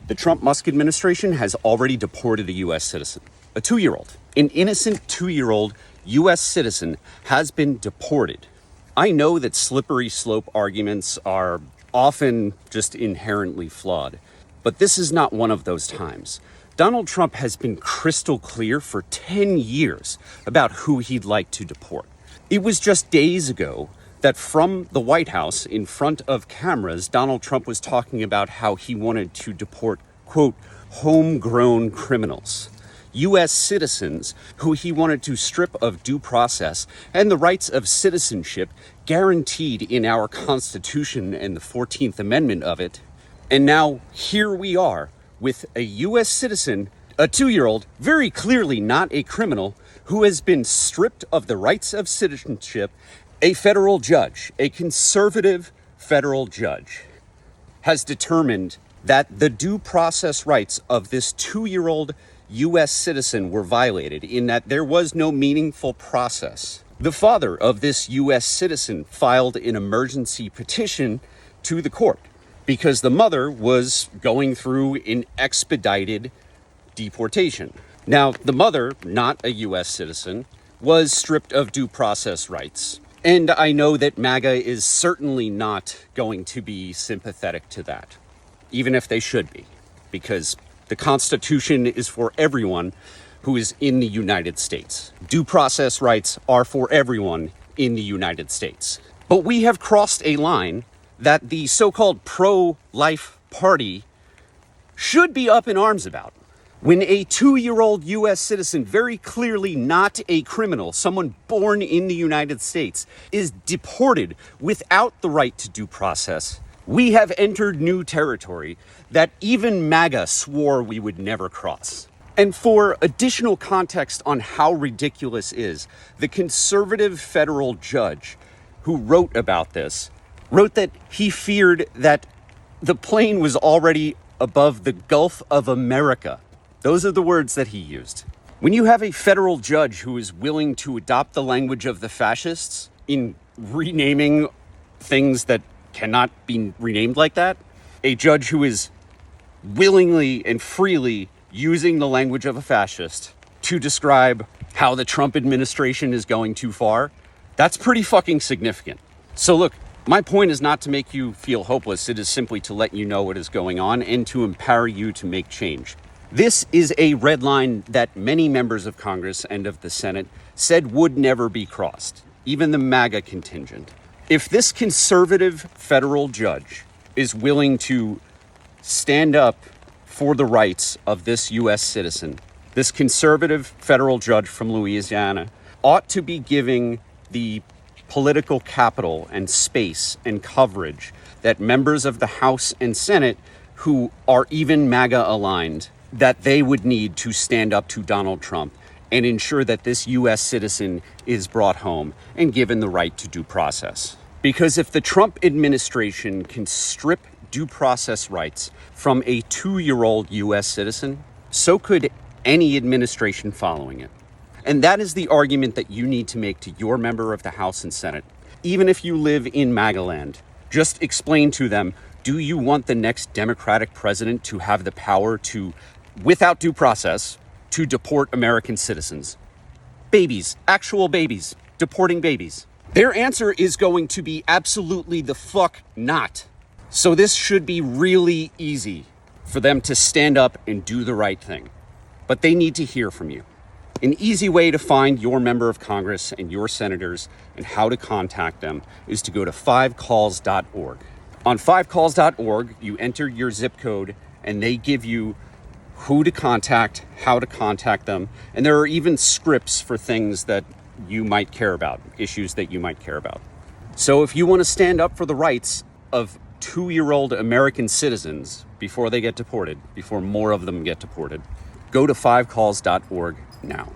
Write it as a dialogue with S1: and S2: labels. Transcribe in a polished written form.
S1: The Trump-Musk administration has already deported a U.S. citizen, a 2-year-old. An innocent 2-year-old U.S. citizen has been deported. I know that slippery slope arguments are often just inherently flawed, but this is not one of those times. Donald Trump has been crystal clear for 10 years about who he'd like to deport. It was just days ago that from the White House, in front of cameras, Donald Trump was talking about how he wanted to deport, quote, homegrown criminals, U.S. citizens who he wanted to strip of due process and the rights of citizenship guaranteed in our Constitution and the 14th Amendment of it. And now here we are with a U.S. citizen, a 2-year-old, very clearly not a criminal, who has been stripped of the rights of citizenship. A federal judge, a conservative federal judge, has determined that the due process rights of this 2-year-old U.S. citizen were violated in that there was no meaningful process. The father of this U.S. citizen filed an emergency petition to the court because the mother was going through an expedited deportation. Now, the mother, not a U.S. citizen, was stripped of due process rights. And I know that MAGA is certainly not going to be sympathetic to that, even if they should be, because the Constitution is for everyone who is in the United States. Due process rights are for everyone in the United States. But we have crossed a line that the so-called pro-life party should be up in arms about. When a 2-year-old U.S. citizen, very clearly not a criminal, someone born in the United States, is deported without the right to due process, we have entered new territory that even MAGA swore we would never cross. And for additional context on how ridiculous is, the conservative federal judge who wrote about this wrote that he feared that the plane was already above the Gulf of America. Those are the words that he used. When you have a federal judge who is willing to adopt the language of the fascists in renaming things that cannot be renamed like that, a judge who is willingly and freely using the language of a fascist to describe how the Trump administration is going too far, that's pretty fucking significant. So look, my point is not to make you feel hopeless. It is simply to let you know what is going on and to empower you to make change. This is a red line that many members of Congress and of the Senate said would never be crossed, even the MAGA contingent. If this conservative federal judge is willing to stand up for the rights of this U.S. citizen, this conservative federal judge from Louisiana ought to be giving the political capital and space and coverage that members of the House and Senate who are even MAGA aligned, that they would need to stand up to Donald Trump and ensure that this U.S. citizen is brought home and given the right to due process. Because if the Trump administration can strip due process rights from a 2-year-old U.S. citizen, so could any administration following it. And that is the argument that you need to make to your member of the House and Senate. Even if you live in MAGA land, just explain to them, do you want the next Democratic president to have the power to, without due process, to deport American citizens? Babies, actual babies, deporting babies. Their answer is going to be absolutely the fuck not. So this should be really easy for them to stand up and do the right thing. But they need to hear from you. An easy way to find your member of Congress and your senators and how to contact them is to go to 5calls.org. On 5calls.org, you enter your zip code and they give you who to contact, how to contact them. And there are even scripts for things that you might care about, issues that you might care about. So if you want to stand up for the rights of 2-year-old American citizens before they get deported, before more of them get deported, go to 5calls.org now.